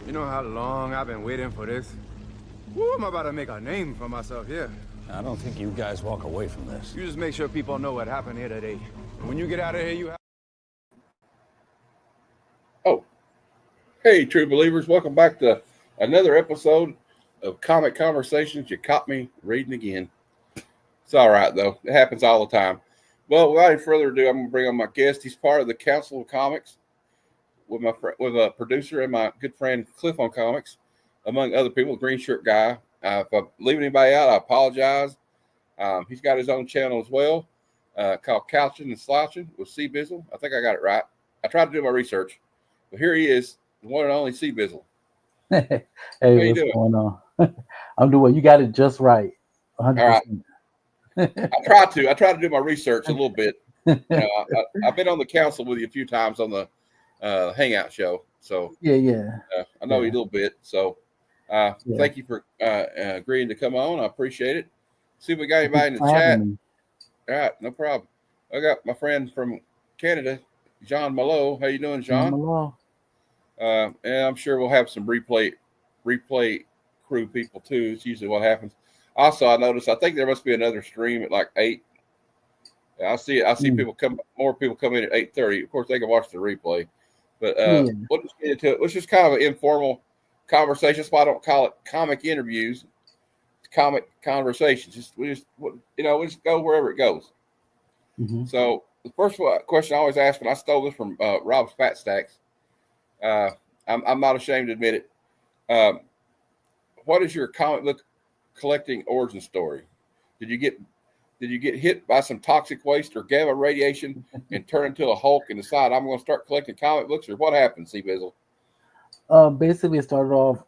You know how long I've been waiting for this? Woo, I'm about to make a name for myself here. I don't think you guys walk away from this. You just make sure people know what happened here today. And when you get out of here, you have... Oh, hey, true believers. Welcome back to another episode of Comic Conversations. You caught me reading again. It's all right, though. It happens all the time. Well, without any further ado, I'm going to bring on my guest. He's part of the Council of Comics with with a producer and my good friend Cliff on Comics, among other people, Green Shirt Guy. If I'm leaving anybody out, I apologize. He's got his own channel as well called Couching and Slouching with Cbizzle. I think I got it right. I tried to do my research. But here he is, the one and only Cbizzle. Hey, How you what's doing? going on? I'm doing. You got it just right. 100%. All right. I try to do my research a little bit. I've been on the council with you a few times on the Hangout show, so Yeah. I know you a little bit. So thank you for agreeing to come on. I appreciate it. See if we got anybody in the chat. All right, no problem. I got my friend from Canada, Jean Malo. How you doing, Jean? Malo. And I'm sure we'll have some replay crew people too. It's usually what happens. Also, I noticed. I think there must be another stream at like 8. I see more people come in at 8:30. Of course, they can watch the replay. But we'll just get into it. It's just kind of an informal conversation. That's why I don't call it comic interviews. It's comic conversations. We just go wherever it goes. Mm-hmm. So the first question I always ask, and I stole this from Rob's Fat Stacks. I'm not ashamed to admit it. What is your comic book collecting origin story? Did you get hit by some toxic waste or gamma radiation and turn into a Hulk and decide I'm going to start collecting comic books, or what happened, Cbizzle? Basically, it started off.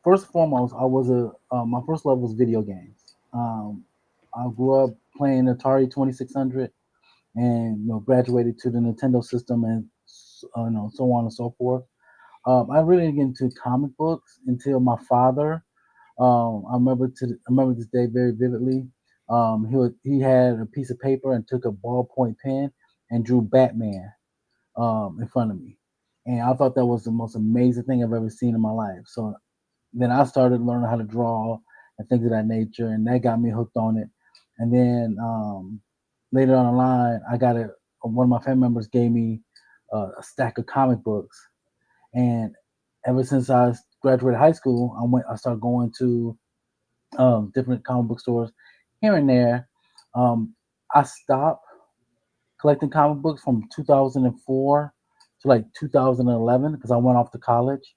First and foremost, I was my first love was video games. I grew up playing Atari 2600, and graduated to the Nintendo system, and so on and so forth. I really didn't get into comic books until my father. I remember this day very vividly. He had a piece of paper and took a ballpoint pen and drew Batman in front of me, and I thought that was the most amazing thing I've ever seen in my life. So then I started learning how to draw and things of that nature, and that got me hooked on it. And then later on the line, I got one of my family members gave me a stack of comic books, and ever since I graduated high school, I started going to different comic book stores here and there. I stopped collecting comic books from 2004 to like 2011 because I went off to college.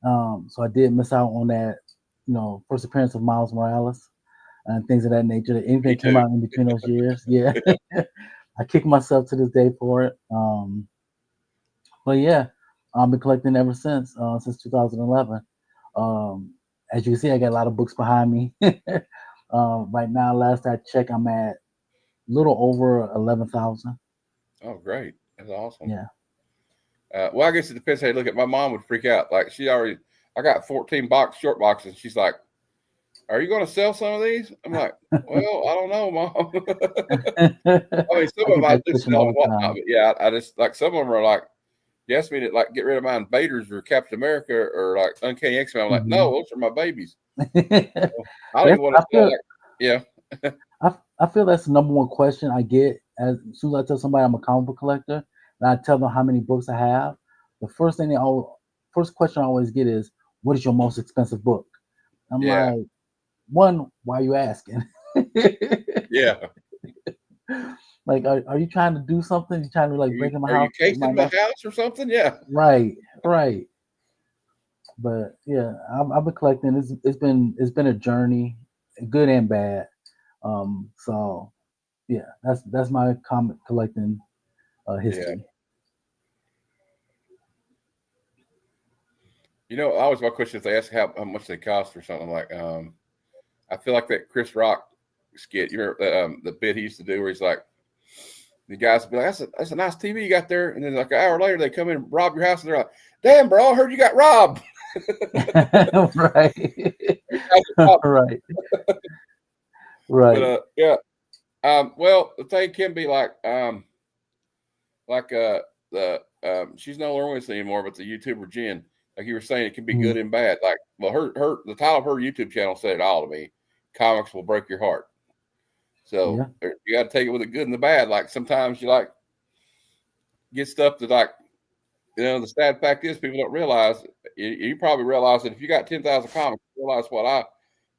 So I did miss out on that, first appearance of Miles Morales and things of that nature. Anything came out in between those years, yeah. I kick myself to this day for it. But yeah, I've been collecting ever since 2011. As you can see, I got a lot of books behind me. Right now, last I checked, I'm at a little over 11,000. Oh, great! That's awesome. Yeah. Well, I guess it depends how you look at it. My mom would freak out. Like I got 14 short boxes. She's like, "Are you going to sell some of these?" I'm like, "Well, I don't know, Mom." I mean, some of them I do sell and whatnot, but yeah, I just like some of them are like, you asked me to like get rid of my Invaders or Captain America or like Uncanny X-Men. I'm like, no, those are my babies. So, I don't even want to sell. Yeah. I feel that's the number one question I get as soon as I tell somebody I'm a comic book collector, and I tell them how many books I have. The first question I always get is, "What is your most expensive book?" I'm like, one, why are you asking? Yeah. Like, are you trying to do something? You trying to like break in my house? Are you casing my house or something? Yeah. Right. But yeah, I've been collecting. It's been a journey, good and bad. So yeah, that's my comic collecting history. Yeah. Always my question is they ask how much they cost or something. Like, I feel like that Chris Rock skit. You remember the bit he used to do where he's like, the guys would be like, "That's a nice TV you got there," and then like an hour later they come in and rob your house, and they're like, "Damn, bro, I heard you got robbed." Right. Right. But yeah. Well, the thing can be like she's no longer with us anymore, but the YouTuber Jen. Like you were saying, it can be good and bad. Like, well, the title of her YouTube channel said it all to me. Comics will break your heart. So you got to take it with the good and the bad. Like sometimes you like get stuff that like, the sad fact is people don't realize. You probably realize that if you got 10,000 comics, you realize what I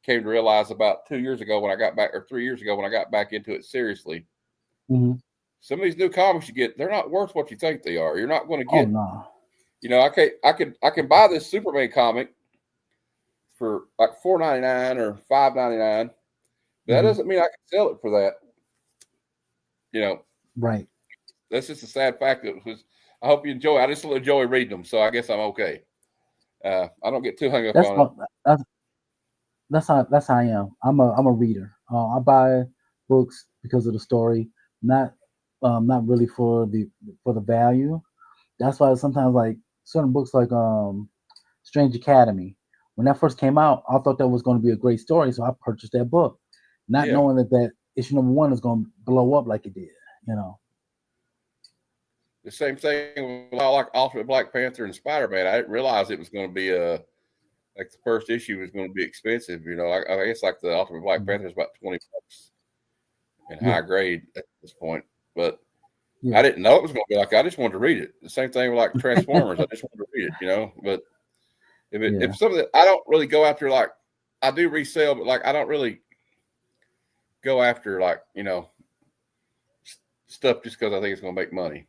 came to realize about 2 years ago when I got back, or 3 years ago when I got back into it seriously. Some of these new comics you get, they're not worth what you think they are. You're not going to get. Oh, no. I can buy this Superman comic for like $4.99 or $5.99. That doesn't mean I can sell it for that. Right. That's just a sad fact. I hope you enjoy. I just enjoy reading them, so I guess I'm okay. I don't get too hung up on it. That's how I am. I'm a reader. I buy books because of the story, not really for the value. That's why sometimes like certain books like Strange Academy, when that first came out, I thought that was going to be a great story, so I purchased that book, not knowing that issue number 1 is going to blow up like it did. The same thing with like Ultimate Black Panther and Spider-Man. I didn't realize it was going to be like the first issue was going to be expensive. I guess like the Ultimate Black Panther is about $20 in high grade at this point, but I didn't know it was going to be like. I just wanted to read it. The same thing with like Transformers. I just wanted to read it, But if something that I don't really go after, like I do resell, but like I don't really go after like stuff just because I think it's going to make money.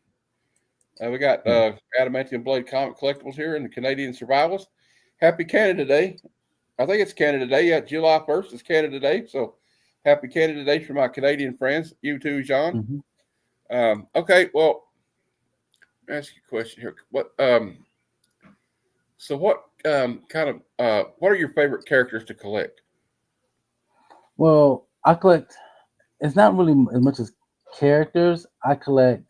We got Adamantium Blade comic collectibles here in the Canadian Survivals. Happy Canada Day. I think it's Canada Day. Yeah, July 1st is Canada Day. So happy Canada Day for my Canadian friends. You too, John. Okay, well, let me ask you a question here. What what are your favorite characters to collect? Well, I collect, it's not really as much as characters. I collect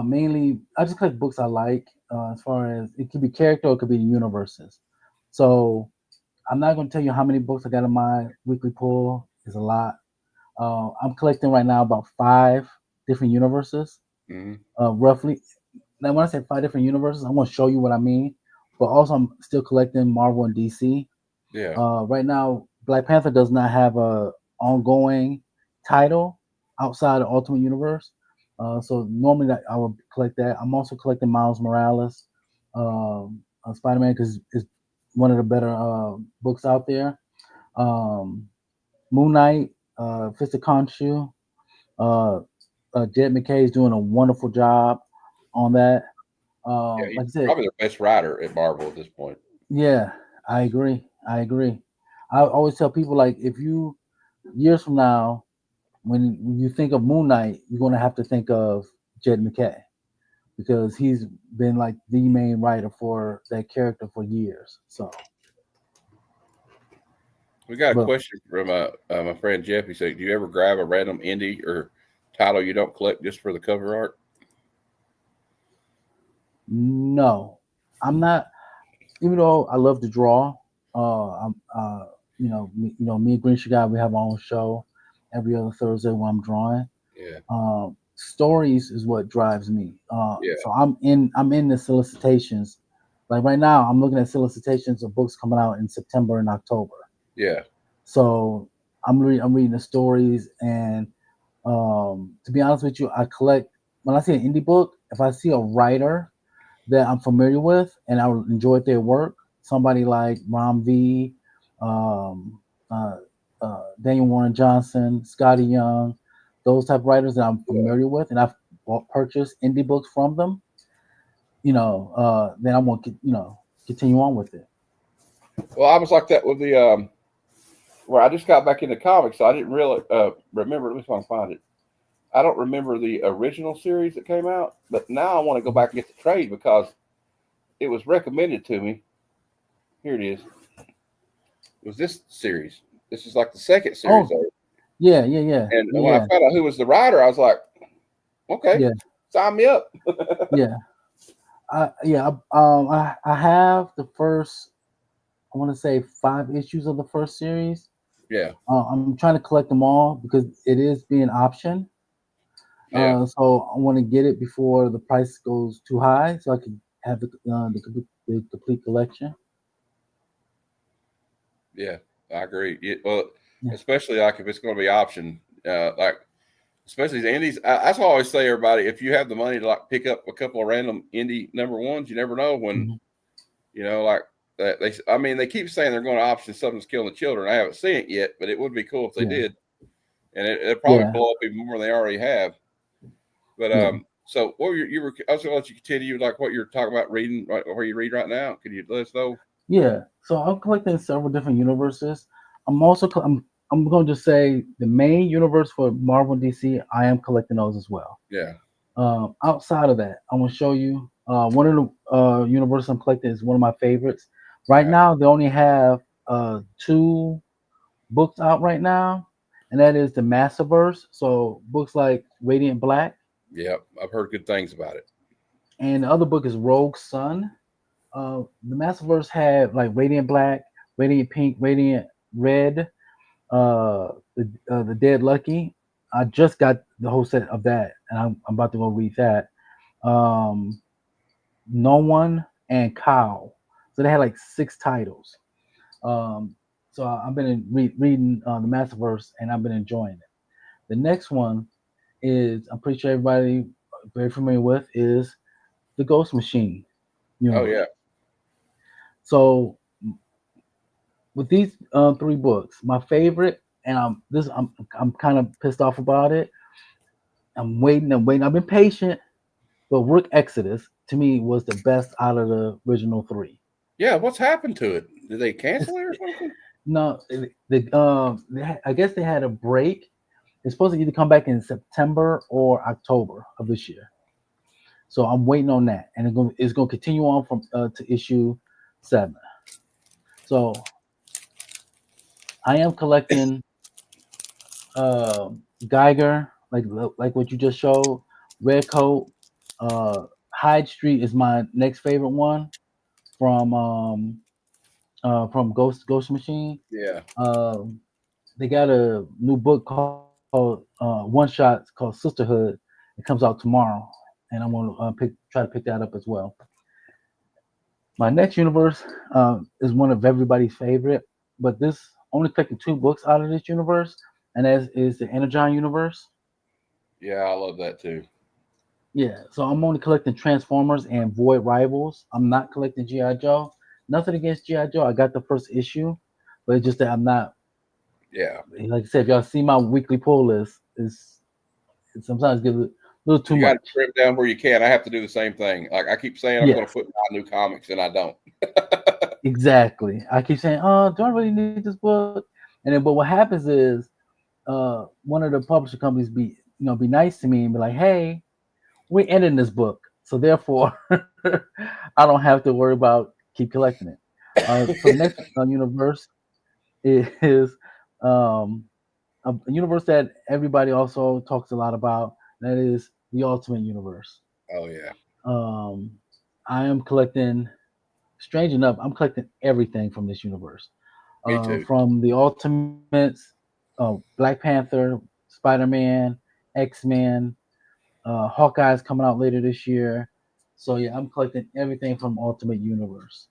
mainly, I just collect books I like, as far as it could be character or it could be the universes. So I'm not going to tell you how many books I got in my weekly pull. It's a lot. I'm collecting right now about 5 different universes, roughly. Now, when I say 5 different universes, I want to show you what I mean. But also, I'm still collecting Marvel and DC. Yeah. Right now, Black Panther does not have a ongoing title outside of Ultimate Universe. So normally I would collect that. I'm also collecting Miles Morales, Spider-Man, because it's one of the better books out there. Moon Knight, Fist of Khonshu, Jed McKay is doing a wonderful job on that. He's like I said, probably the best writer at Marvel at this point. Yeah, I agree. I always tell people, like, if you years from now, when you think of Moon Knight, you're gonna have to think of Jed McKay, because he's been like the main writer for that character for years. So we got a question from my friend Jeff. He said, "Do you ever grab a random indie or title you don't collect just for the cover art?" No, I'm not. Even though I love to draw, me and Green Guy, we have our own show every other Thursday when I'm drawing. Yeah. Stories is what drives me. So I'm in the solicitations. Like right now, I'm looking at solicitations of books coming out in September and October. Yeah. So I'm reading the stories, and to be honest with you, I collect. When I see an indie book, if I see a writer that I'm familiar with and I enjoy their work, somebody like Ram V, Daniel Warren Johnson, Scotty Young, those type of writers that I'm familiar with, and I've purchased indie books from them, then I want to, continue on with it. Well, I was like that with the where I just got back into comics, so I didn't really remember. Let me see if I can find it. I don't remember the original series that came out, but now I want to go back and get the trade because it was recommended to me. Here it is. It was this series. This is like the second series. Oh, yeah. And when I found out who was the writer, I was like, okay, sign me up. I have the first, I want to say 5 issues of the first series. Yeah. I'm trying to collect them all because it is being optioned. So I want to get it before the price goes too high, so I can have the complete collection. Yeah, I agree. Well, Yeah. especially like if it's going to be option, like especially the indies. That's why I always say, everybody, if you have the money to like pick up a couple of random indie number ones, you never know when, Mhm. like that. I mean, they keep saying they're going to option Something's Killing the Children. I haven't seen it yet, but it would be cool if they Yeah. did, and it'll probably Yeah. blow up even more than they already have. But Yeah. so what were you were? I was going to let you continue, like what you're talking about reading, right, where you read right now. Can you let us know? Yeah. So I'm collecting several different universes. I'm also I'm going to say the main universe for Marvel and DC. I am collecting those as well. Yeah, Outside of that, I'm gonna show you one of the universes I'm collecting is one of my favorites. Right yeah, now, they only have two books out right now, and that is the Massiverse. So books like Radiant Black, yeah. I've heard good things about it. and the other book is Rogue Sun. The Massiverse had like Radiant Black, Radiant Pink, Radiant Red, the Dead Lucky. I just got the whole set of that, and I'm about to go read that. Um, No One and Cow. So they had like six titles. Um, so I've been reading the Masterverse, and I've been enjoying it. The next one is I'm pretty sure everybody very familiar with is the Ghost Machine Oh universe. yeah, So with these three books, my favorite, and I'm kind of pissed off about it. I'm waiting and waiting. I've been patient, but Rook Exodus to me was the best out of the original three. yeah. What's happened to it? Did they It's, cancel it or something? no, I guess they had a break. It's supposed to either come back in September or October of this year. So I'm waiting on that, and it's going to continue on from to issue 7. So I am collecting uh, Geiger, like what you just showed. Red Coat, Hyde Street is my next favorite one from Ghost Machine. Yeah. Um, they got a new book called one shot called Sisterhood. It comes out tomorrow, and I'm gonna try to pick that up as well. My next universe is one of everybody's favorite, but this only collecting two books out of this universe, and that is the Energon universe. Yeah, I love that too. Yeah, so I'm only collecting Transformers and Void Rivals. I'm not collecting GI Joe. Nothing against GI Joe. I got the first issue, but it's just that I'm not. Yeah. Like I said, if y'all see my weekly pull list, it sometimes get a little too You got to much. trim down where you can. I have to do the same thing. Like I keep saying I'm going to Yes, put my new comics and I don't. exactly. I keep saying, "Oh, do I really need this book?" And then, but what happens is, one of the publisher companies be nice to me and be like, "Hey, we're ending this book, so therefore, I don't have to worry about keep collecting it." So the next universe is um, a universe that everybody also talks a lot about. That is the Ultimate Universe. Oh yeah. Um, I am collecting. Strange enough, I'm collecting everything from this universe. Me too. From the Ultimates, Black Panther, Spider Man, X Men, Hawkeye's coming out later this year. So yeah, I'm collecting everything from Ultimate Universe,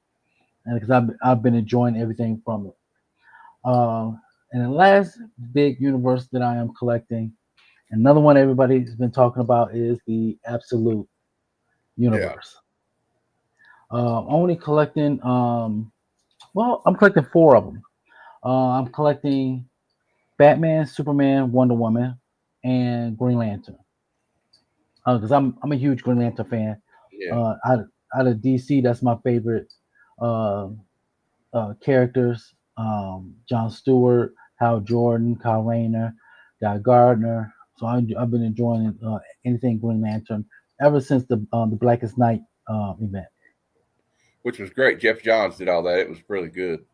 and because I've been enjoying everything from it. Uh, and the last big universe that I am collecting, another one everybody's been talking about, is the Absolute Yeah. Universe. Only collecting, well, I'm collecting four of them. I'm collecting Batman, Superman, Wonder Woman, and Green Lantern. Because I'm a huge Green Lantern fan. Yeah. Out of DC, that's my favorite uh, characters. John Stewart, Hal Jordan, Kyle Rayner, Guy Gardner. So I've been enjoying anything Green Lantern ever since the Blackest Night event. Which was great. Jeff Johns did all that. It was really good,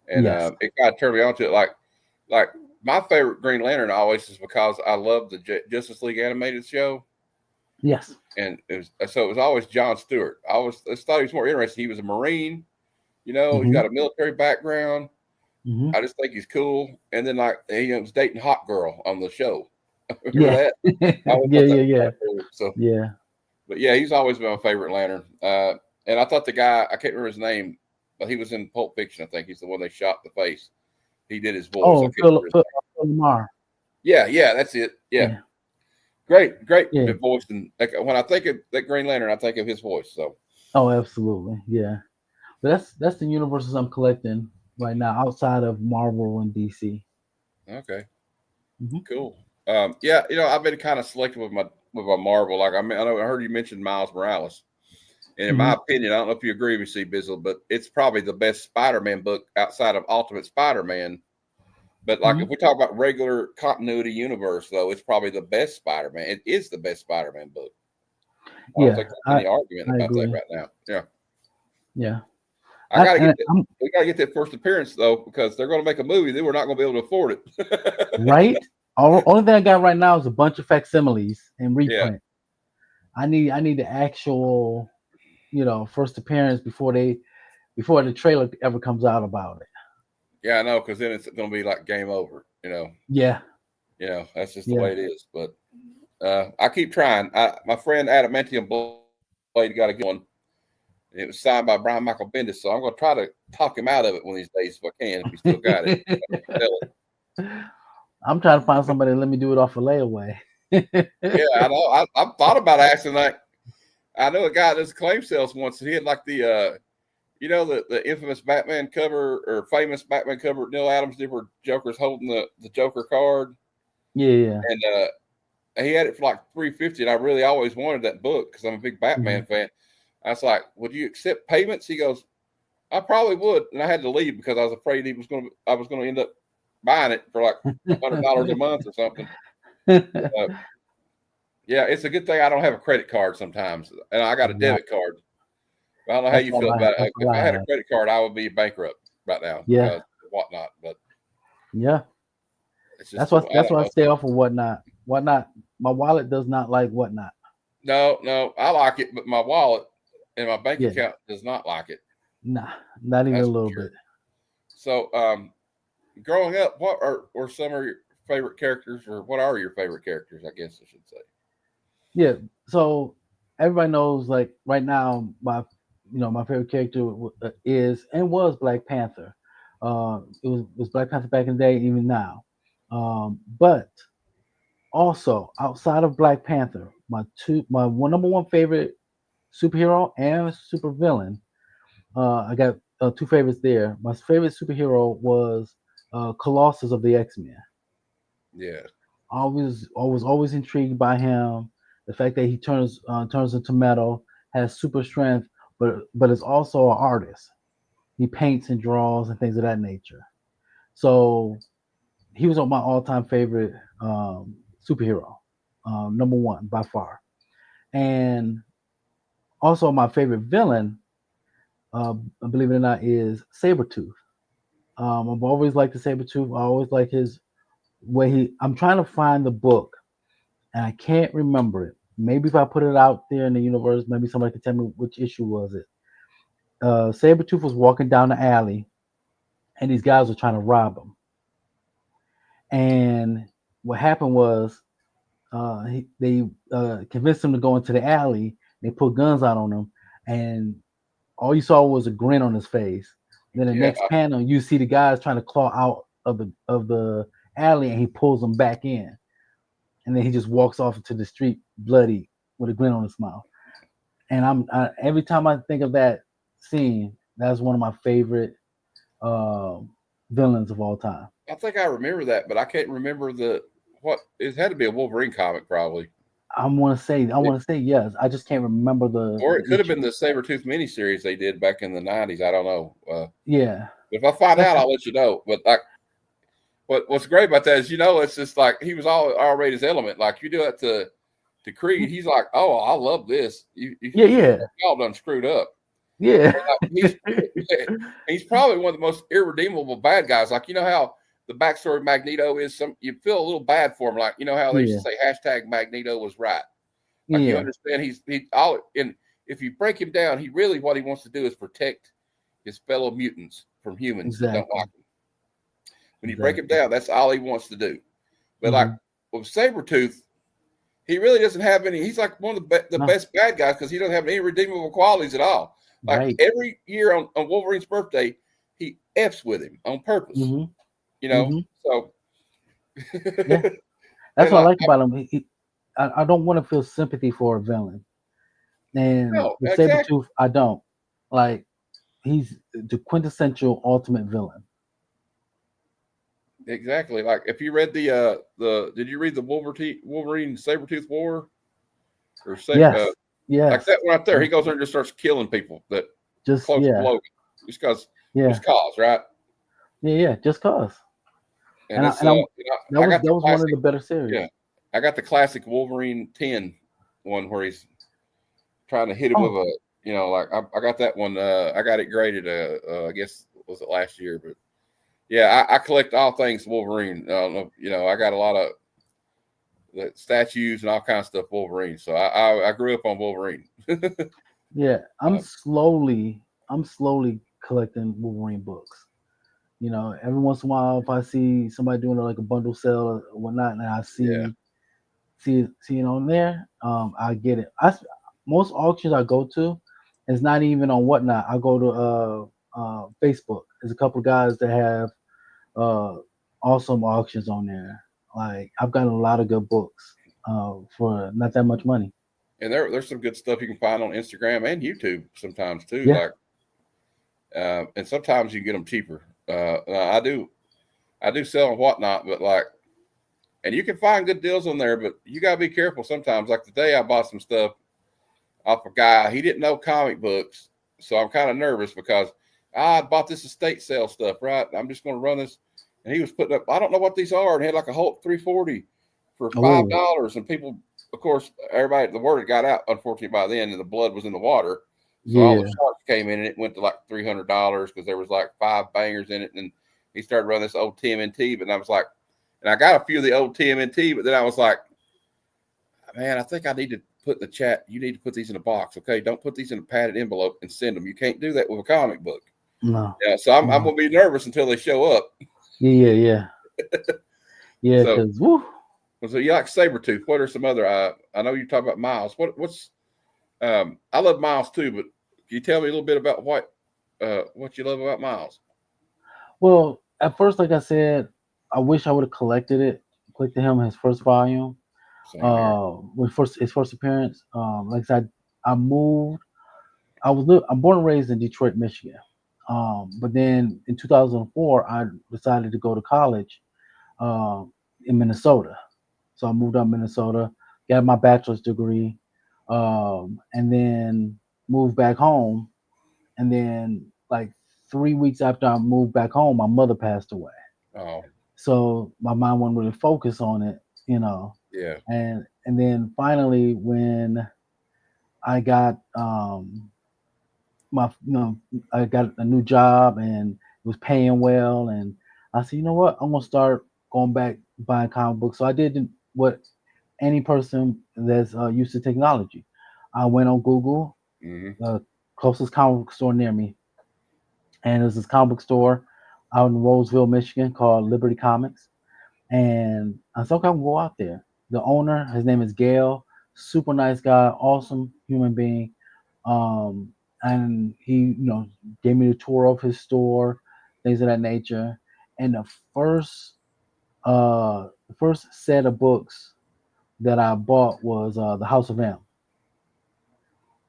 and Yes, it kind of turned me on to it. Like my favorite Green Lantern always is because I love the Justice League animated show, yes, and it was always John Stewart. I always just thought he was more interesting. He was a Marine. He's hmm got a military background. hmm I just think he's cool. And then like he was dating Hot Girl on the show. Remember yeah, that? I yeah, always thought that yeah, was yeah, kind of cool. So, yeah. but yeah, he's always been my favorite Lantern. And I thought the guy, I can't remember his name, but he was in Pulp Fiction. I think he's the one they shot in the face. He did his voice. Oh, Philip Lamar. Yeah, that's it. Yeah. Great voice. And like, when I think of that Green Lantern, I think of his voice. So. Oh, absolutely, yeah. But that's the universes I'm collecting right now, outside of Marvel and DC. Okay. Cool. Yeah, I've been kind of selective with my Marvel. Like, I heard you mention Miles Morales. And in my opinion, I don't know if you agree with me, Cbizzle, but it's probably the best Spider-Man book outside of Ultimate Spider-Man. But like if we talk about regular continuity universe, though, it's probably the best Spider-Man. It is the best Spider-Man book. I don't think there's any argument about that right now. Yeah. Yeah. We gotta get that first appearance though, because they're gonna make a movie, then we're not gonna be able to afford it. Right? Only thing I got right now is a bunch of facsimiles and reprint. Yeah. I need the actual, first appearance before the trailer ever comes out about it. Yeah, I know, because then it's gonna be like game over, Yeah. That's just the way it is. But I keep trying. My friend Adamantium Blade got a good one. It was signed by Brian Michael Bendis, so I'm going to try to talk him out of it one of these days if I can. If he still got it, I'm trying to find somebody to let me do it off a layaway. Yeah, I know. I've thought about asking. Like, I know a guy that's claim sales once, and he had like the the infamous Batman cover or famous Batman cover Neil Adams did, where Joker's holding the Joker card. Yeah. And he had it for like $350, and I really always wanted that book because I'm a big Batman fan. I was like, "Would you accept payments?" He goes, "I probably would," and I had to leave because I was afraid I was going to end up buying it for like $100 a month or something. Yeah, it's a good thing I don't have a credit card sometimes, and I got a debit card. I don't know how you feel about it. If I had a credit card, I would be bankrupt right now. Yeah, whatnot, but yeah, that's why I stay off of Whatnot. Whatnot, my wallet does not like Whatnot. No, I like it, but my wallet and my bank account does not like it. Nah, not even a little bit. So, growing up, what were some of your favorite characters, or what are your favorite characters? I guess I should say. Yeah. So everybody knows, like right now, my favorite character is and was Black Panther. It was Black Panther back in the day, even now. But also outside of Black Panther, my number one favorite superhero and supervillain. I got two favorites there. My favorite superhero was Colossus of the X-Men. Yeah. I was always intrigued by him. The fact that he turns into metal, has super strength, but is also an artist. He paints and draws and things of that nature. So he was my all-time favorite superhero, number one by far. And also my favorite villain, believe it or not, is Sabretooth. I've always liked the Sabretooth. I always like his way I'm trying to find the book, and I can't remember it. Maybe if I put it out there in the universe, maybe somebody can tell me which issue was it. Sabretooth was walking down the alley, and these guys were trying to rob him. And what happened was they convinced him to go into the alley. They put guns out on him, and all you saw was a grin on his face. And then the next panel, you see the guys trying to claw out of the alley, and he pulls them back in. And then he just walks off into the street, bloody, with a grin on his mouth. And every time I think of that scene, that's one of my favorite villains of all time. I think I remember that, but I can't remember it had to be a Wolverine comic, probably. I want to say yes. I just can't remember or it could have been the Sabretooth miniseries they did back in the 90s. I don't know. Yeah. If I find out, I'll let you know. But like, what's great about that is, it's just like he was already his element. Like you do that to Creed, he's like, "Oh, I love this." Y'all done screwed up. Yeah. He's probably one of the most irredeemable bad guys. Like, how the backstory of Magneto is, you feel a little bad for him. Like, how they used to say hashtag Magneto was right. Like, you understand and if you break him down, what he wants to do is protect his fellow mutants from humans that don't like him. When you break him down, that's all he wants to do. But like with Sabretooth, he really doesn't have any. He's like one of the best bad guys because he doesn't have any redeemable qualities at all. Like Right. every year on Wolverine's birthday, he F's with him on purpose. Hmm. You know, Hmm. so Yeah. That's and what I like like about him. I don't want to feel sympathy for a villain. And no, with exactly. Sabretooth, I don't. Like, he's the quintessential ultimate villain. Exactly. Like if you read the did you read the Wolverine Sabretooth War or Yes. like Yes. that one right there? Yeah. He goes there and just starts killing people that Just close to yeah. Logan, Yeah. just cause, right? Yeah. Just cause. And And I it's and I I got the that was one of classic, the better series. yeah, I got the classic Wolverine 10 one where he's trying to hit him with Oh, a, like I got that one. I got it graded. I guess was it last year, but yeah, I collect all things Wolverine. I got a lot of the statues and all kinds of stuff Wolverine. So I grew up on Wolverine. yeah. Um, I'm slowly collecting Wolverine books. Every once in a while, if I see somebody doing like a bundle sale or whatnot, and I yeah, see it on there, I get it. Most auctions I go to is not even on whatnot. I go to Facebook. There's a couple of guys that have uh awesome auctions on there. Like, I've gotten a lot of good books for not that much money. and there's some good stuff you can find on Instagram and YouTube sometimes too. Yeah. Like, and sometimes you can get them cheaper. Now I do sell and whatnot, but like, and you can find good deals on there, but you gotta be careful sometimes. Like today, I bought some stuff off a guy. He didn't know comic books, so I'm kind of nervous because I bought this estate sale stuff, right? I'm just going to run this, and he was putting up. I don't know what these are, and he had like a Hulk 340 for Oh, $5, and people, of course, everybody, the word had got out. Unfortunately, by then, and the blood was in the water, so all the yeah. sharks came in, and it went to like $300 because there was like 5 bangers in it, and he started running this old TMNT, but I was like, and I got a few of the old TMNT, but then I was like, man, I think I need to put in the chat. You need to put these in a box, okay? Don't put these in a padded envelope and send them. You can't do that with a comic book. No. Yeah, so I'm No. gonna be nervous until they show up. Yeah. Yeah. So, Because woo. so you like Sabretooth? What are some other? I know you talk about Miles. What's? I love Miles too, but can you tell me a little bit about what you love about Miles? Well, at first, like I said, I wish I would have collected him his first volume. Same here. When his first appearance. Like I said, I moved. I'm born and raised in Detroit, Michigan. But then in 2004, I decided to go to college in Minnesota. So I moved up Minnesota, got my bachelor's degree, and then moved back home. And then, like 3 weeks after I moved back home, my mother passed away. Oh, So my mind wasn't really focused on it, yeah. And then finally, when I got my you know I got a new job and it was paying well, and I said, you know what, I'm gonna start going back buying comic books. So I did what any person that's used to technology. I went on Google, Mm-hmm. the closest comic book store near me, and there's this comic book store out in Roseville, Michigan, called Liberty Comics. And I said, okay, I'm gonna go out there. The owner, his name is Gail, super nice guy, awesome human being. And he, gave me the tour of his store, things of that nature. And the first set of books that I bought was the House of M.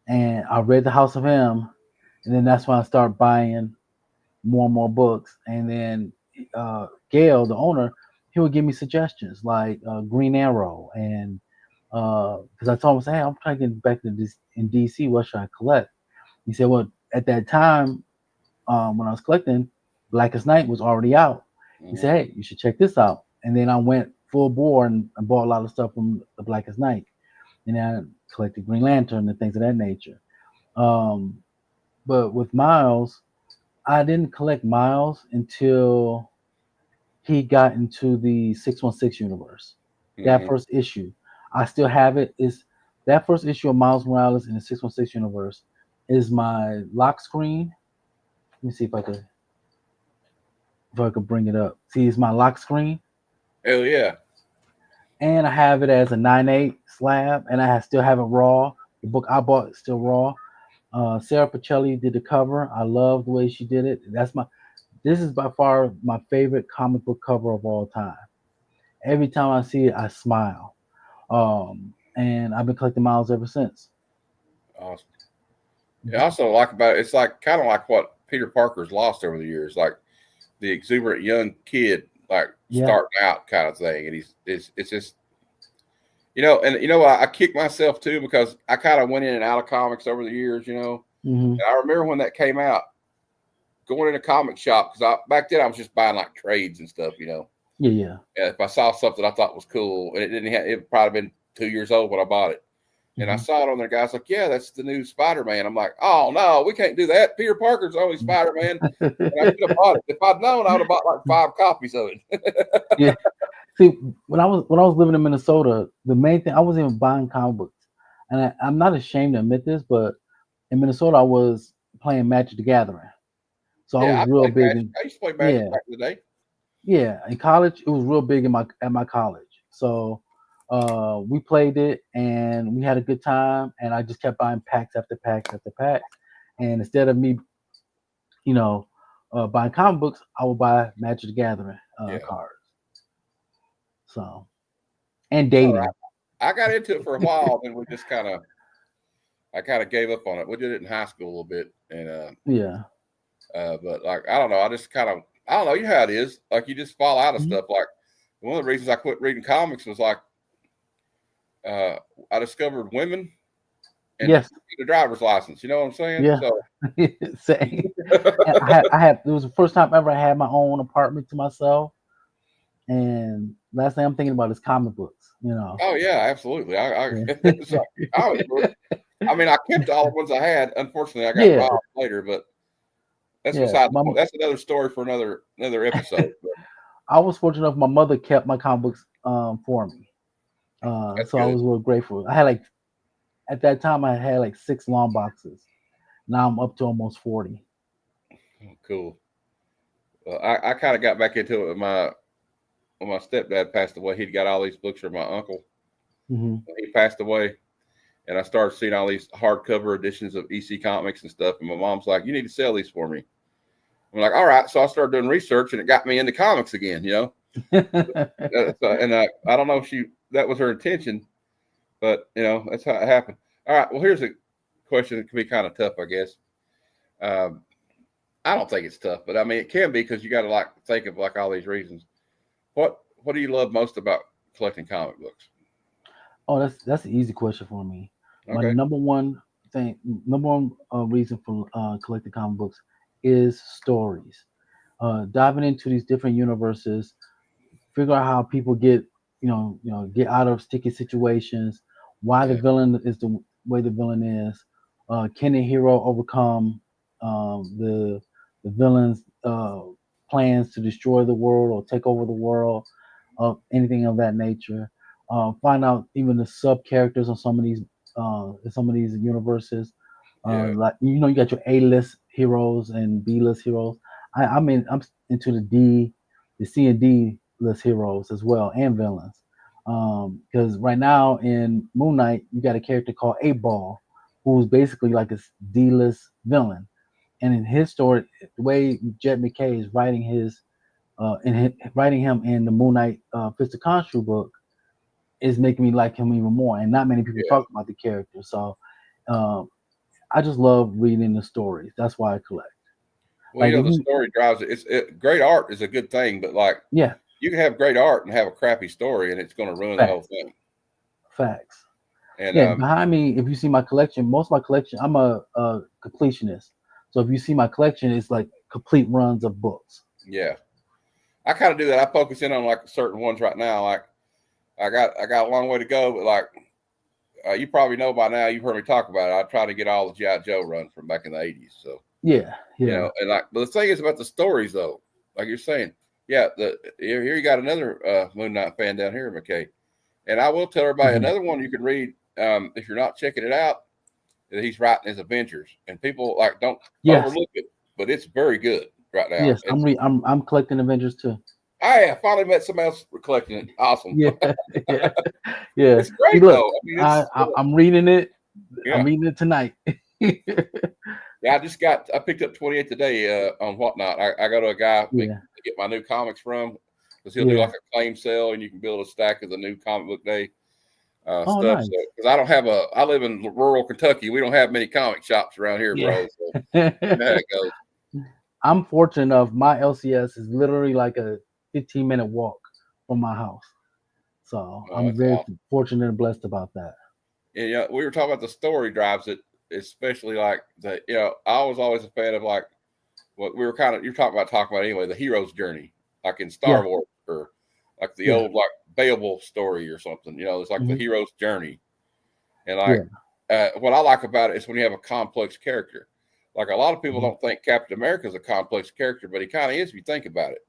And I read the House of M, and then that's when I started buying more and more books. And then Gail, the owner, he would give me suggestions like Green Arrow, and because I told him, hey, I'm trying to get back to this in DC. What should I collect? He said, well, at that time when I was collecting, Blackest Night was already out. He Mm-hmm. said, hey, you should check this out. And then I went full bore and bought a lot of stuff from the Blackest Night, and then I collected Green Lantern and things of that nature. Um, but with Miles, I didn't collect Miles until he got into the 616 universe. That Mm-hmm. first issue, I still have it. Is that first issue of Miles Morales in the 616 universe is my lock screen. Let me see if I could bring it up. See, it's my lock screen, Hell yeah. and I have it as a 9/8 slab, and still have it raw. The book I bought is still raw, Sarah Pacelli did the cover. I love the way she did it. This is by far my favorite comic book cover of all time. Every time I see it, I smile. And I've been collecting Miles ever since. Awesome. I also like about it, it's like kind of like what Peter Parker's lost over the years, like the exuberant young kid, like Yeah. starting out kind of thing. And it's just, and I kick myself too because I kind of went in and out of comics over the years, Hmm. And I remember when that came out, going in a comic shop because back then I was just buying like trades and stuff, Yeah, yeah. If I saw something I thought was cool, and it probably been 2 years old when I bought it. And I saw it on there. Guys like, yeah, that's the new Spider-Man. I'm like, oh no, we can't do that. Peter Parker's only Spider-Man. And I should have bought it. If I'd known, I would have bought like 5 copies of it. Yeah. See, when I was living in Minnesota, the main thing I wasn't even buying comic books, and I'm not ashamed to admit this, but in Minnesota I was playing Magic the Gathering, so I Yeah, was I real played big Magic. in I used to play Magic yeah, back in the day. yeah. In college, it was real big in my college, so we played it and we had a good time, and I just kept buying packs after packs after packs, and instead of me, you know, buying comic books, I would buy Magic the Gathering Yeah. cards. So and It's all right. dating. I got into it for a while, then I kind of gave up on it. We did it in high school a little bit, and Yeah. but like I don't know, I just kind of I don't know. You know how it is. Like you just fall out of Mhm. stuff. Like one of the reasons I quit reading comics was like I discovered women and Yes. the driver's license. You know what I'm saying? Yeah. So Same. And it was the first time ever I had my own apartment to myself. And last thing I'm thinking about is comic books, oh yeah, absolutely. Yeah. It's like, I mean, I kept all the ones I had. Unfortunately, I got Yeah. robbed later, but that's Yeah. beside the point. That's another story for another episode. But I was fortunate enough my mother kept my comic books for me. that's So I good. was real grateful. I had at that time I had 6 long boxes. Now I'm up to almost 40. Oh, cool. Well, I kind of got back into it when my stepdad passed away. He'd got all these books from my uncle. Hmm. He passed away, and I started seeing all these hardcover editions of EC Comics and stuff. And my mom's like, "You need to sell these for me." I'm like, "All right." So I started doing research, and it got me into comics again. And I don't know if that was her intention, but that's how it happened. All right. Well, here's a question that can be kind of tough, I guess. I don't think it's tough, but I mean it can be because you got to think of all these reasons. What do you love most about collecting comic books? Oh, that's an easy question for me. My Okay. number one reason for collecting comic books is stories. Diving into these different universes, figure out how people get out of sticky situations, why the Yeah. villain is the way the villain is. Can the hero overcome the villain's plans to destroy the world or take over the world, anything of that nature? Find out even the sub characters of some of these universes. Yeah. Like you got your A-list heroes and B-list heroes. I'm into the C and D list heroes as well and villains. Because right now in Moon Knight, you got a character called 8-Ball, who's basically like a D-list villain. And in his story, the way Jed McKay is writing him in the Moon Knight Fist of Khonshu book is making me like him even more. And not many people Yeah. talk about the character, so I just love reading the stories. That's why I collect. Well, the story drives it. Great art is a good thing, but yeah, you can have great art and have a crappy story, and it's going to ruin the whole thing. Facts. And Yeah, behind me, if you see my collection, most of my collection, I'm a completionist. So if you see my collection, it's like complete runs of books. yeah, I kind of do that. I focus in on certain ones right now. Like I got a long way to go, but you probably know by now. You've heard me talk about it. I try to get all the G.I. Joe runs from back in the '80s. So yeah. and but the thing is about the stories though, like you're saying, yeah. Here you got another Moon Knight fan down here, McKay, and I will tell everybody another one you can read if you're not checking it out. That he's writing his Avengers, and people don't overlook it, but it's very good right now. Yes, I'm collecting Avengers too. I finally met somebody else collecting it. Awesome. Yeah. It's great. See, look, though. I mean, I'm reading it. Yeah. I'm reading it tonight. Yeah, I picked up 28 today on Whatnot. I go to a guy to get my new comics from because he'll do like a claim sale and you can build a stack of the new comic book day stuff. nice. So, because I live in rural Kentucky. We don't have many comic shops around here, bro. So you know how it goes. I'm fortunate enough. My LCS is literally like a 15-minute walk from my house. So I'm very fortunate and blessed about that. And yeah, we were talking about the story drives it, especially like the I was always a fan of like what we were you're talking about anyway, the hero's journey, like in Star Wars or like the old like Beowulf story or something. It's like the hero's journey. And like what I like about it is when you have a complex character. Like a lot of people don't think Captain America is a complex character, but he kind of is if you think about it.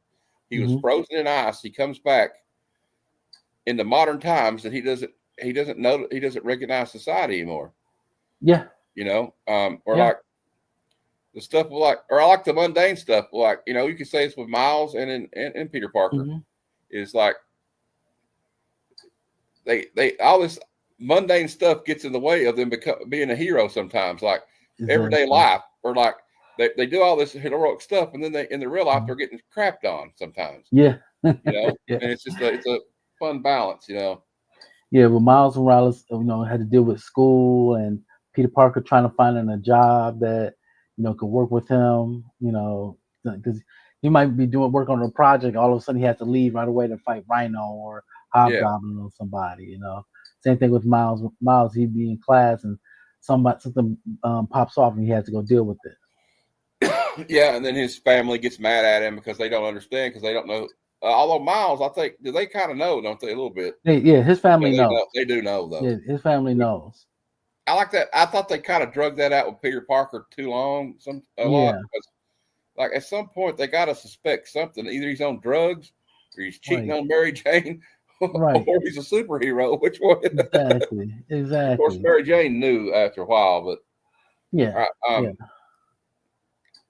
He was frozen in ice. He comes back in the modern times and he doesn't recognize society anymore. Yeah. Like the stuff or I like the mundane stuff. Like, you could say it's with Miles and in Peter Parker is like they all this mundane stuff gets in the way of them being a hero sometimes, like everyday life, or like they do all this heroic stuff and then in the real life they're getting crapped on sometimes. And it's just it's a fun balance. Yeah, but Miles Morales, had to deal with school and Peter Parker trying to find a job that, could work with him, because he might be doing work on a project. All of a sudden he has to leave right away to fight Rhino or Hobgoblin or somebody, Same thing with Miles. Miles, he'd be in class and something pops off and he has to go deal with it. Yeah, and then his family gets mad at him because they don't understand, because they don't know. Although Miles, I think, do they kind of know, don't they, a little bit? His family knows. They do know, though. Yeah, his family knows. I like that. I thought they kind of drug that out with Peter Parker too long. A lot. Because, like, at some point, they got to suspect something. Either he's on drugs, or he's cheating on Mary Jane, or he's a superhero. Which one? Exactly. Of course, Mary Jane knew after a while, but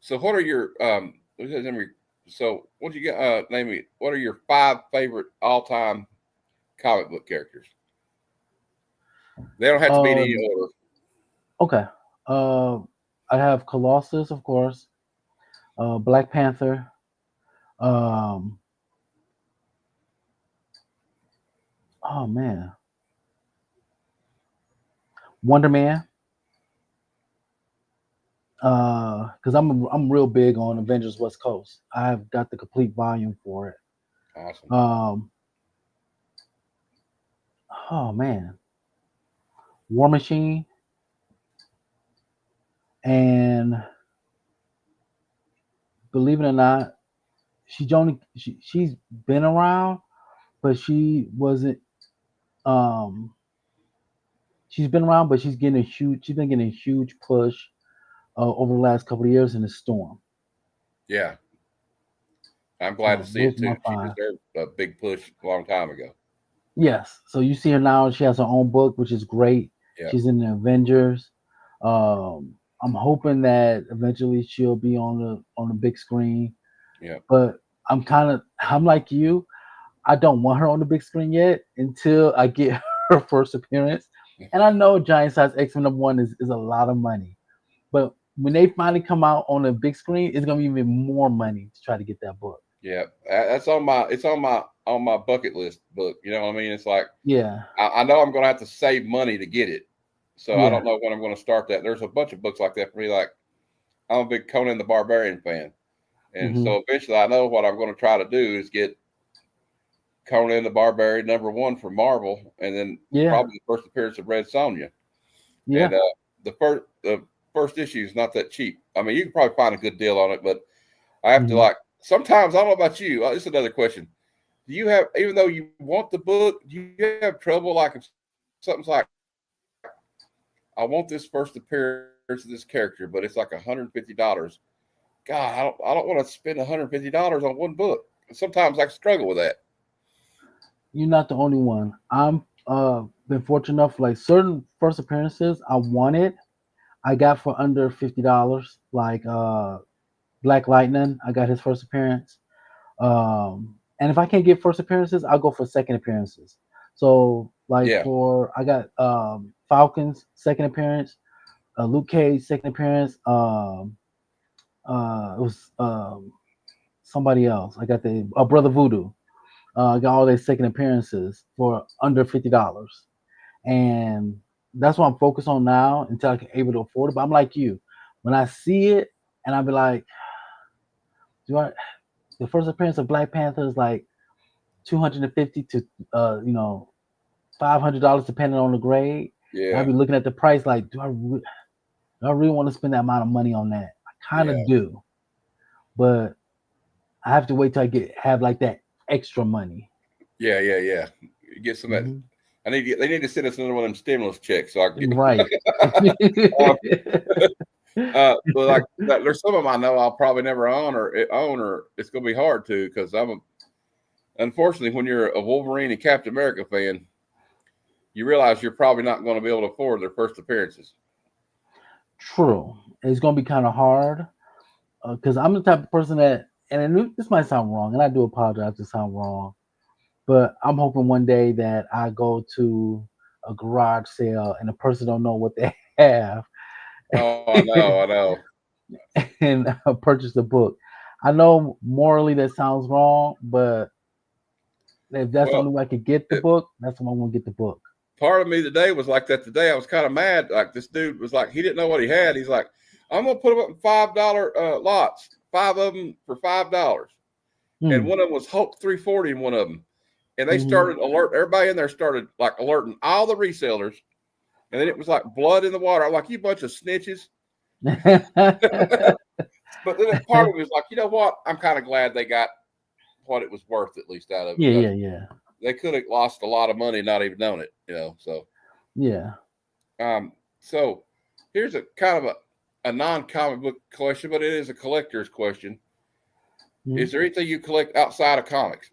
So, what are your So, what do you get? Name me. What are your 5 favorite all-time comic book characters? They don't have to be in any order. Okay. I have Colossus, of course. Black Panther. Oh man. Wonder Man. Because I'm real big on Avengers West Coast. I've got the complete volume for it. Awesome. Oh man. War Machine. And believe it or not, she's been around, but she wasn't. She's been around, but she's been getting a huge push over the last couple of years in the Storm. Yeah, I'm glad to see it too. She deserved a big push a long time ago. Yes, so you see her now. She has her own book, which is great. Yeah. She's in the Avengers. I'm hoping that eventually she'll be on the big screen. Yeah. But I'm like you. I don't want her on the big screen yet until I get her first appearance. And I know Giant Size X-Men #1 is a lot of money, but when they finally come out on the big screen, it's gonna be even more money to try to get that book. Yeah, it's on my bucket list book. You know what I mean? It's like, I know I'm gonna have to save money to get it, so I don't know when I'm gonna start that. There's a bunch of books like that for me. Like, I'm a big Conan the Barbarian fan, and so eventually I know what I'm going to try to do is get Conan the Barbarian #1 for Marvel, and then probably the first appearance of Red Sonja. Yeah. And the first issue is not that cheap. I mean, you can probably find a good deal on it, but I have to sometimes, I don't know about you. This is another question. Do you have, even though you want the book, do you have trouble like if something's like, I want this first appearance of this character, but it's like $150. God, I don't want to spend $150 on one book. Sometimes I struggle with that. You're not the only one. I'm been fortunate enough, like certain first appearances I wanted, I got for under $50. Like Black Lightning, I got his first appearance. And if I can't get first appearances, I'll go for second appearances. So like I got Falcon's second appearance Luke Cage second appearance. It was somebody else. I got the Brother Voodoo. I got all their second appearances for under $50, and that's what I'm focused on now until I can able to afford it. But I'm like you, when I see it, and I'll be like, do I? The first appearance of Black Panther is like 250 to $500 depending on the grade. And I'll Yeah, be looking at the price like, do I really want to spend that amount of money on that? I kind yeah, of do, but I have to wait till I have like that extra money. yeah. Get some of that. Mhm. They need to send us another one of them stimulus checks so I can Right. uh, but like there's some of them I know I'll probably never own or it's gonna be hard to because unfortunately when you're a Wolverine and Captain America fan, you realize you're probably not going to be able to afford their first appearances. True. It's gonna be kind of hard because I'm the type of person that, and this might sound wrong, and I do apologize if it sound wrong, but I'm hoping one day that I go to a garage sale and the person don't know what they have Oh, I know. and purchase the book. I know morally that sounds wrong, but if that's the Well, only way I could get the it, book, that's when I'm gonna get the book. part of me today was like that. Today I was kind of mad. Like this dude was like, he didn't know what he had. He's like, I'm gonna put them up in $5 lots, 5 of them for $5, and Hmm. one of them was Hulk 340 in one of them. And they Hmm. started everybody in there started like alerting all the resellers, and then it was like blood in the water. I'm like, you bunch of snitches. But then part of me was like, you know what? I'm kind of glad they got what it was worth at least out of it Yeah, because yeah, yeah, they could have lost a lot of money and not even known it. So, yeah. um, so here's a kind of a non-comic book question, but it is a collector's question. Mhm. Is there anything you collect outside of comics?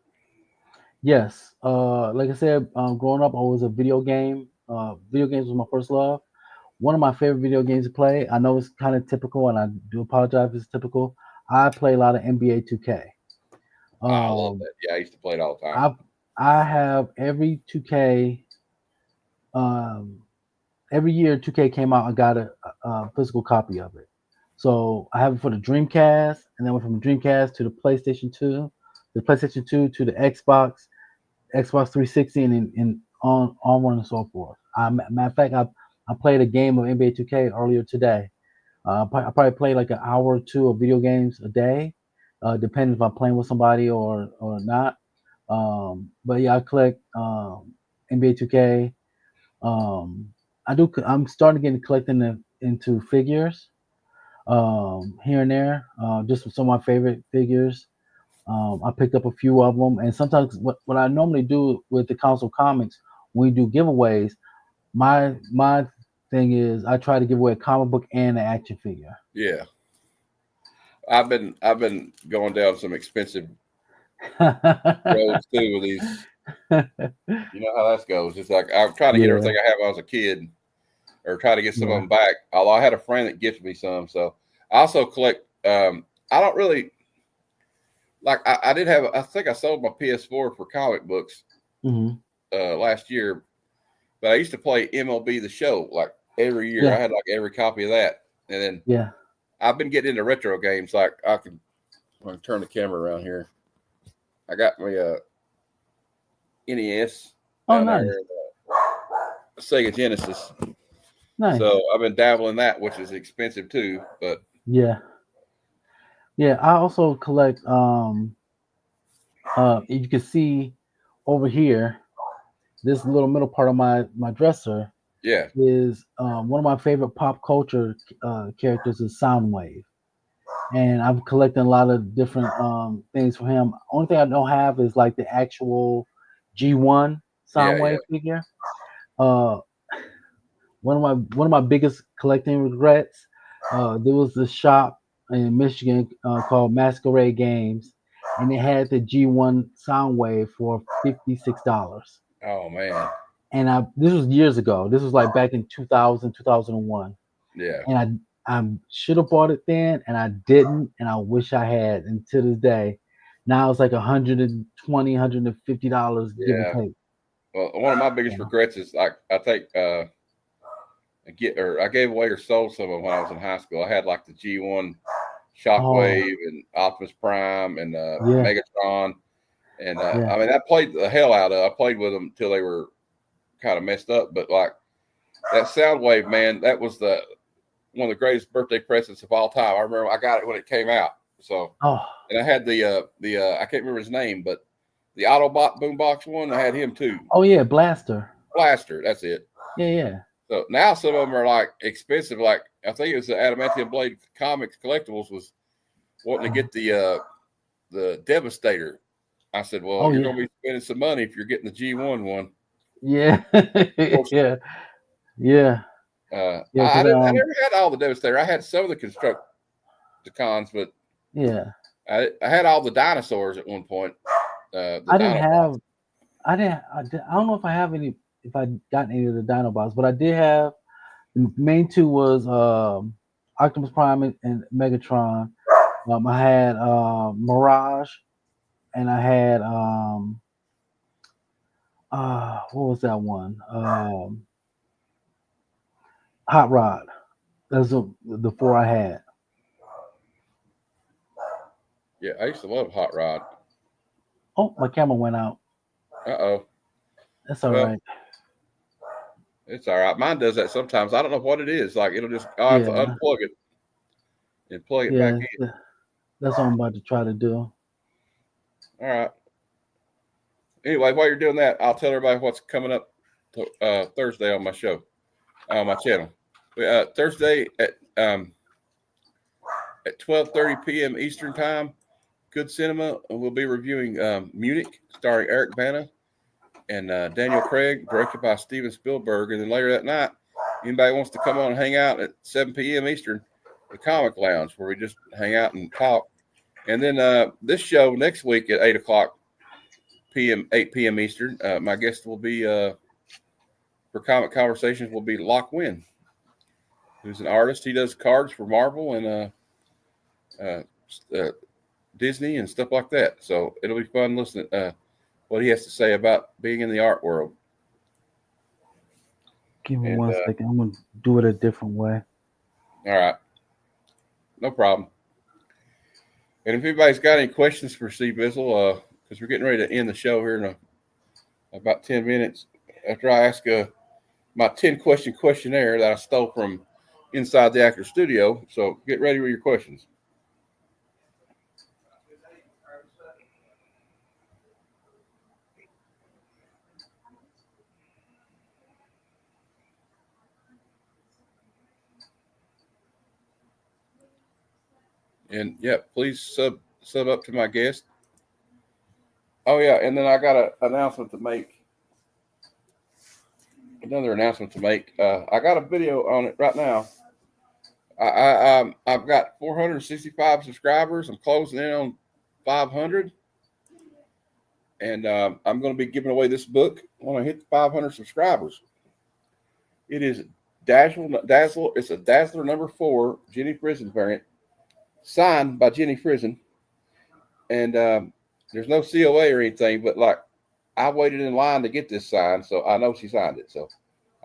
Yes. Like I said, growing up, I was a video game. Video games was my first love. One of my favorite video games to play. I know it's kind of typical, and I do apologize if it's typical. I play a lot of NBA 2K. I love Um, that. Yeah, I used to play it all the time. I I have every 2K. Um, every year 2K came out, I got a physical copy of it. So I have it for the Dreamcast, and then went from the Dreamcast to the PlayStation 2, the PlayStation 2 to the Xbox 360, and on and so forth. Matter of fact, I played a game of NBA 2K earlier today. I probably play like an hour or two of video games a day, depending if I'm playing with somebody or not. But yeah, I collect NBA 2K. Um, I do. I'm starting to get collecting into figures here and there. Just some of my favorite figures. I picked up a few of them, and sometimes what I normally do with the console comics when we do giveaways, my thing is I try to give away a comic book and an action figure. Yeah, I've been going down some expensive roads too with these. You know how that goes. It's like I'm trying to get Yeah, everything I had when I was a kid, or try to get some of yeah. them back. Although I had a friend that gifted me some, so I also collect. I don't really like. I did have. I think I sold my PS4 for comic books Hmm. last year, but I used to play MLB The Show like every year. I Yeah, had like every copy of that, and then yeah. I've been getting into retro games. Like I can turn the camera around here. I got my NES Oh, down there, nice, Sega Genesis. nice. So I've been dabbling in that, which is expensive too. But Yeah, yeah. I also collect. You can see over here, this little middle part of my dresser yeah, is one of my favorite pop culture characters is Soundwave, and I'm collecting a lot of different things for him. Only thing I don't have is like the actual G1 yeah. Soundwave figure. Uh, one of my biggest collecting regrets. There was this shop in Michigan called Masquerade Games, and it had the G1 Soundwave for $56. Oh man, And this was years ago. This was like back in 2000, 2001. yeah, And I should have bought it then, and I didn't, and I wish I had. And to this day, now it's like $120, $150, give or yeah. take. Well, one of my biggest So, regrets is like I think I gave away or sold some of them when I was in high school. I had like the G1 Shockwave and Optimus Prime and Megatron. And I mean, I played the hell out of. I played with them until they were kind of messed up. But like that Soundwave, man, that was one of the greatest birthday presents of all time. I remember I got it when it came out. So, and I had the I can't remember his name, but the Autobot boombox one, I had him too. Oh yeah, Blaster. That's it. Yeah. So now some of them are like expensive. Like I think it was the Adamantium Blade Comics Collectibles was wanting to get the Devastator. I said, well, you're going to be spending some money if you're getting the G1 one. Yeah. Yeah. I never had all the Devastator. I had some of the Constructicons, but I had all the dinosaurs at one point. I don't know if I have any. If I got any of the Dinobots, but I did have the main two was Optimus Prime and Megatron. I had Mirage, and I had what was that one? Hot Rod. That's the four I had. Yeah, I used to love Hot Rod. Oh, my camera went out. Uh-oh. That's all right. It's all right. Mine does that sometimes. I don't know what it is. Like it'll just I have to unplug it and plug it back in. That's what I'm about to try to do. All right. Anyway, while you're doing that, I'll tell everybody what's coming up Thursday on my show, on my channel. Thursday at 12:30 p.m. Eastern Time, Good Cinema. We'll be reviewing Munich, starring Eric Bana and Daniel Craig, directed by Steven Spielberg. And then later that night, anybody wants to come on and hang out at 7 p.m. Eastern, the Comic Lounge, where we just hang out and talk. And then this show next week at 8 p.m. Eastern, my guest will be for Comic Conversations will be Locke Wynn, who's an artist. He does cards for Marvel and Disney and stuff like that. So it'll be fun listening what he has to say about being in the art world. Give me 1 second. I'm going to do it a different way. All right. No problem. And if anybody's got any questions for Cbizzle, because we're getting ready to end the show here in about 10 minutes, after I ask my 10-question questionnaire that I stole from inside the actor studio. So get ready with your questions. And please sub up to my guest. Oh yeah, and then I got an announcement to make. Another announcement to make. I got a video on it right now. I've got 465 subscribers. I'm closing in on 500, and I'm going to be giving away this book when I hit 500 subscribers. It is Dazzle. It's a Dazzler #4 Jenny Frison variant, signed by Jenny Frison, and there's no COA or anything, but like I waited in line to get this signed, so I know she signed it. So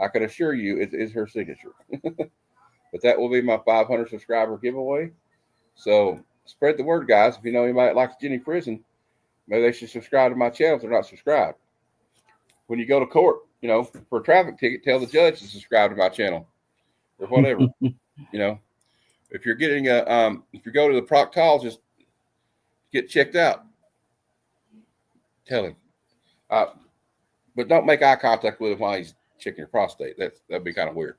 I can assure you it is her signature. But that will be my 500 subscriber giveaway. So spread the word, guys. If you know anybody that likes Jenny Frison, maybe they should subscribe to my channel if they're not subscribed. When you go to court, for a traffic ticket, tell the judge to subscribe to my channel or whatever. If you're getting if you go to the proctologist, get checked out, tell him. But don't make eye contact with him while he's checking your prostate. That'd be kind of weird.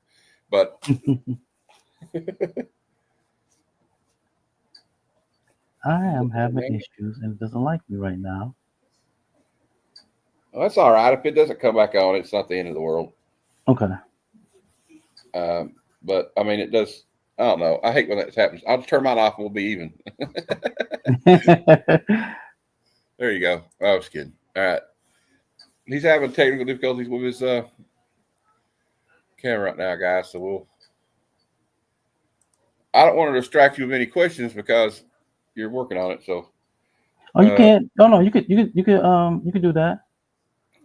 But I am having issues and it doesn't like me right now. Well, that's all right. If it doesn't come back on, it's not the end of the world. Okay. But I mean, it does. I don't know. I hate when that happens. I'll just turn mine off and we'll be even. There you go. I was kidding. All right. He's having technical difficulties with his camera right now, guys. So I don't want to distract you with any questions because you're working on it. So. Oh, you can't. No. You could do that.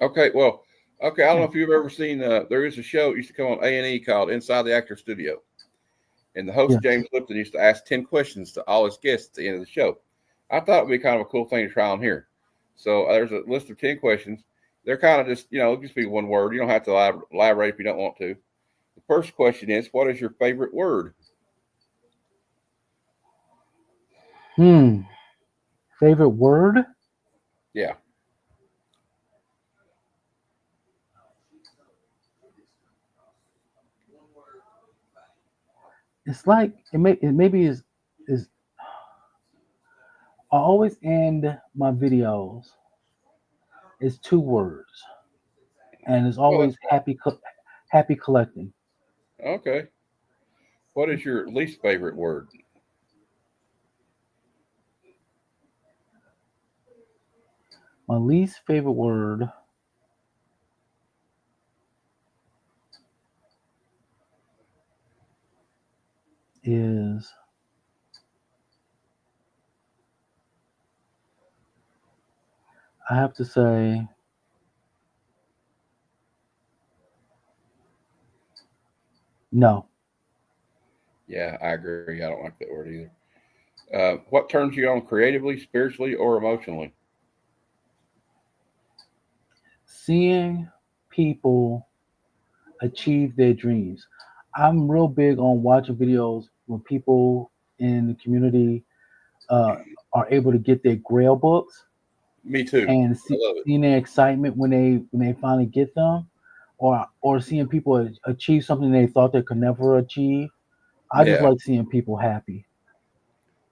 Okay. Well, Okay, I don't know if you've ever seen. There is a show that used to come on A&E called Inside the Actor Studio, and the host Yes. James Lipton used to ask 10 questions to all his guests at the end of the show. I thought it would be kind of a cool thing to try on here. So there's a list of 10 questions. They're kind of just, just be one word. You don't have to elaborate if you don't want to. The first question is, what is your favorite word? Favorite word? Yeah. It's like maybe is I always end my videos. It's 2 words, and it's Well, always happy collecting. okay. What is your least favorite word? My least favorite word is I have to say no. Yeah, I agree. I don't like that word either. What turns you on creatively, spiritually, or emotionally? Seeing people achieve their dreams. I'm real big on watching videos when people in the community uh, are able to get their Grail books Me too. and I love it. seeing their excitement when they finally get them, or seeing people achieve something they thought they could never achieve. I just Yeah, like seeing people happy.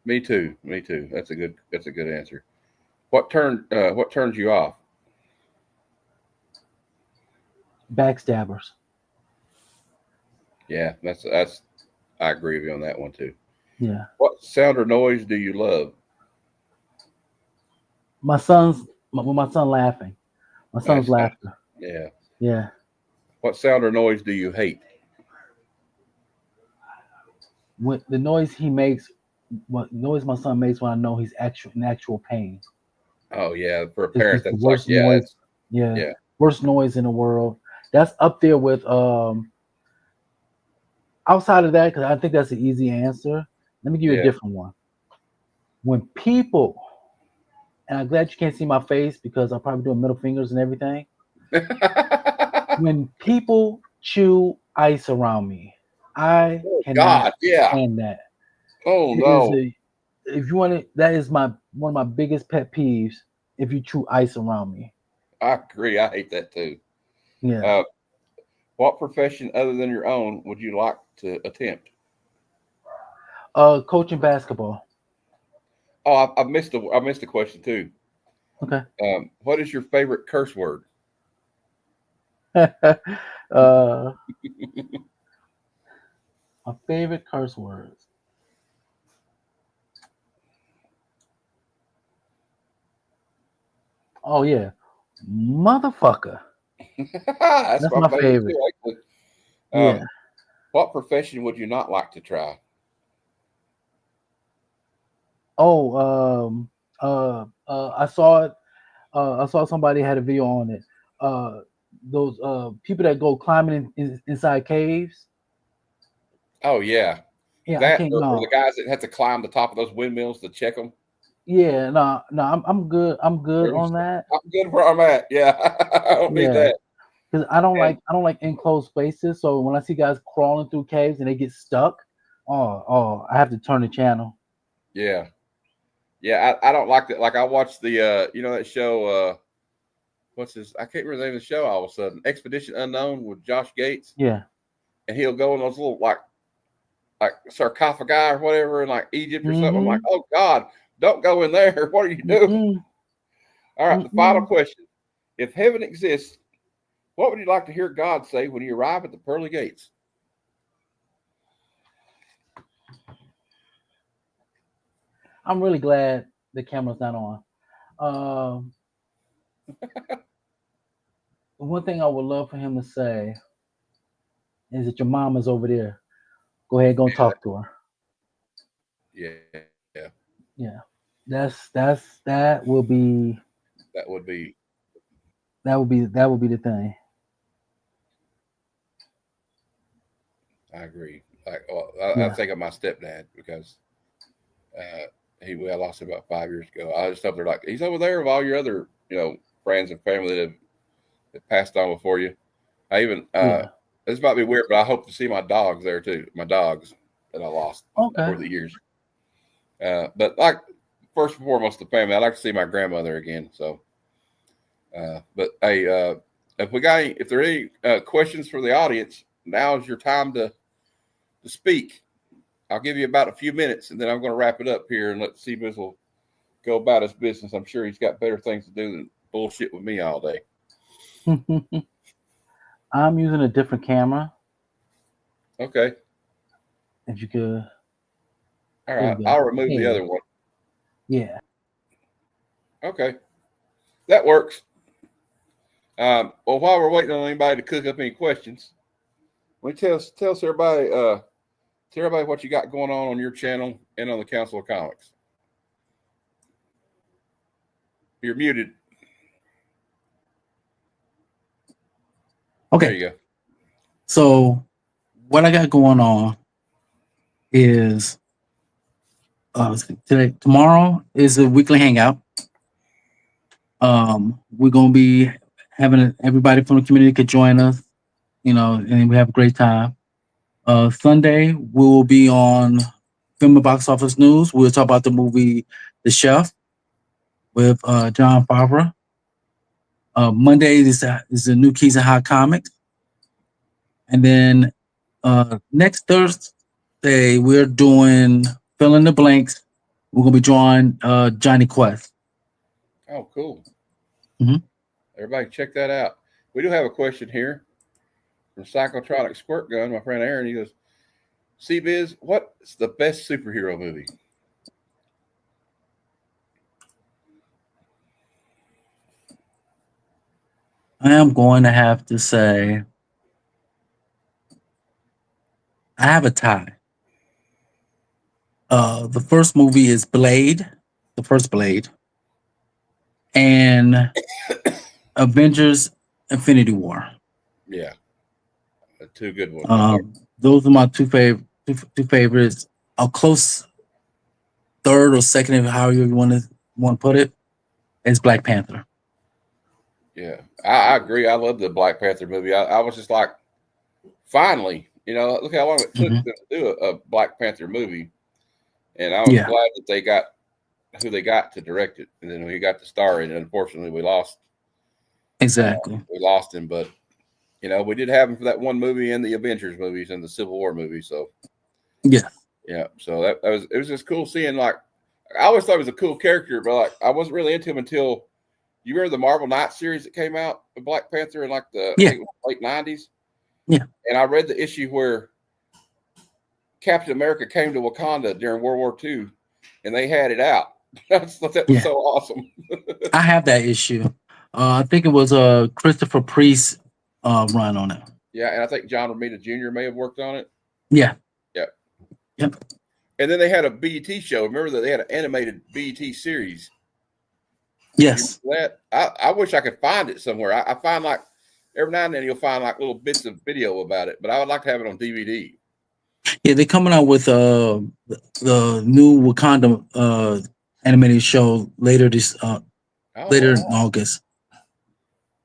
me too. Me too. That's a good answer. What turns you off? Backstabbers. Yeah, that's I agree with you on that one too. Yeah, What sound or noise do you love? my son laughing. My son's That's nice. laughter. Yeah. Yeah, What sound or noise do you hate? when the noise he makes, what noise my son makes when I know he's in actual pain. Oh yeah, for a It's parent, just the that's like worst noise. that's Yeah, yeah, worst noise in the world. That's up there with outside of that, because I think that's an easy answer. Let me give you a yeah. different one. When people, and I'm glad you can't see my face because I'm probably doing middle fingers and everything. When people chew ice around me, I Oh cannot God, yeah. stand that. Oh It is no, a if you want it, that is my one of my biggest pet peeves. If you chew ice around me, I agree. I hate that too. yeah. Uh, what profession other than your own would you like to attempt? Coaching basketball. Oh, I missed a question too. Okay. What is your favorite curse word? uh, my favorite curse words. Oh yeah, motherfucker. That's That's my my favorite favorite. too, actually. Yeah. What profession would you not like to try? Oh, I saw it. I saw somebody had a video on it. Those people that go climbing inside caves. Oh yeah, Yeah, I that can't. or the No. guys that have to climb the top of those windmills to check them. Yeah, no, no. I'm good. I'm good on that. I'm good where I'm at. Yeah, I don't need Yeah, that. because And I don't like enclosed spaces. So when I see guys crawling through caves and they get stuck, I have to turn the channel. yeah, yeah, I don't like that. Like I watched the that show. What's his? I can't remember the name of the show. All of a sudden, Expedition Unknown with Josh Gates, Yeah. and he'll go in those little like sarcophagi or whatever in like Egypt or something. I'm like, Mm-hmm. oh God, don't go in there. What are you doing? Mm-mm. All right, the final Mm-mm. question: if heaven exists, what would you like to hear God say when you arrive at the pearly gates? I'm really glad the camera's not on. Um, one thing I would love for him to say is that your mom is over there. Go ahead, go and talk to her. Yeah, Yeah, that will be that would be that would be the thing. I agree. Like, I think of my stepdad because I lost him about 5 years ago. I just up there like he's over there with all your other friends and family that have passed on before you. I even this might be weird, but I hope to see my dogs there too. My dogs that I lost over the years. But like first and foremost, the family. I'd like to see my grandmother again. So, but hey, if there are any questions for the audience, now is your time to speak. I'll give you about a few minutes, and then I'm going to wrap it up here and let Cbizzle go about his business. I'm sure he's got better things to do than bullshit with me all day. I'm using a different camera. Okay. If you could. All right. I'll remove the other one. Yeah. Okay. That works. Well, while we're waiting on anybody to cook up any questions, let me tell everybody, tell everybody what you got going on your channel and on the Council of Comics. You're muted. Okay. There you go. So what I got going on is tomorrow is a weekly hangout. We're gonna be having everybody from the community could join us, and we have a great time. Sunday we will be on Film and Box Office News. We'll talk about the movie The Chef with John Favreau. Monday is the new Keys and Hot Comics, and then next Thursday we're doing Fill in the Blanks. We're gonna be drawing Johnny Quest. Oh, cool. Mm-hmm. Everybody check that out. We do have a question here from Psychotronic Squirt Gun, my friend Aaron. He goes, Cbiz, what's the best superhero movie? I am going to have to say I have a tie. The first movie is Blade, the first Blade, and Avengers Infinity War. Yeah. Two good ones. Those are my two favorites. A close third or second, however you want to put it, is Black Panther. Yeah, I agree. I love the Black Panther movie. I was just like, finally, look how long it took them to do a Black Panther movie. And I was glad that they got who they got to direct it. And then we got the star, and unfortunately we lost. Exactly. We lost him, but we did have him for that one movie and the Avengers movies and the Civil War movie. So yeah. So it was just cool seeing, like, I always thought he was a cool character, but like I wasn't really into him until you remember the Marvel Knights series that came out with Black Panther in like the late 90s? Yeah. And I read the issue where Captain America came to Wakanda during World War II and they had it out. That was so awesome. I have that issue. I think it was Christopher Priest run on it. Yeah, and I think John Romita Jr. may have worked on it. Yeah. Yep. And then they had a BET show. Remember that they had an animated BET series. Yes. I wish I could find it somewhere. I find like every now and then you'll find like little bits of video about it, but I would like to have it on DVD. Yeah, they're coming out with the new Wakanda animated show later in August.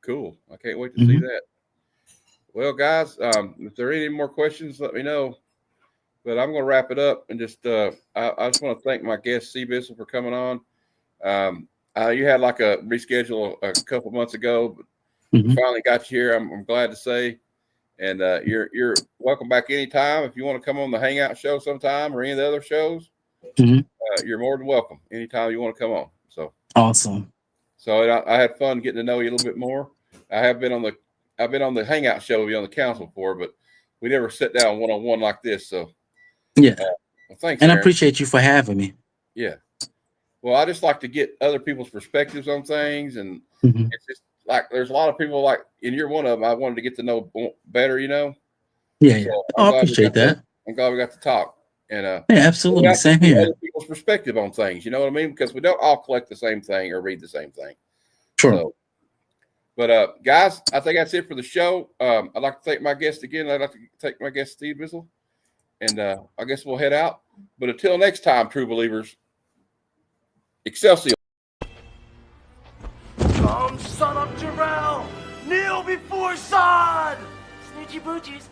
Cool. I can't wait to see that. Well, guys, if there are any more questions, let me know. But I'm going to wrap it up and just I just want to thank my guest Cbizzle for coming on. You had like a reschedule a couple months ago, but we finally got you here. I'm glad to say, and you're welcome back anytime. If you want to come on the Hangout show sometime or any of the other shows, you're more than welcome anytime you want to come on. So awesome. So I had fun getting to know you a little bit more. I've been on the Hangout show with you on the council before, but we never sat down one-on-one like this. So yeah. Well, thanks, and Aaron. I appreciate you for having me. Yeah. Well, I just like to get other people's perspectives on things, and it's just like there's a lot of people like, and you're one of them. I wanted to get to know better, Yeah, So I appreciate that. I'm glad we got to talk, and yeah, absolutely, same here. Other people's perspective on things, you know what I mean? Because we don't all collect the same thing or read the same thing. True. So, but guys, I think that's it for the show. I'd like to thank my guest again. I'd like to thank my guest Cbizzle. And I guess we'll head out. But until next time, true believers, Excelsior. Come, son of Jarrell! Kneel before Zod! Snitchy boochies.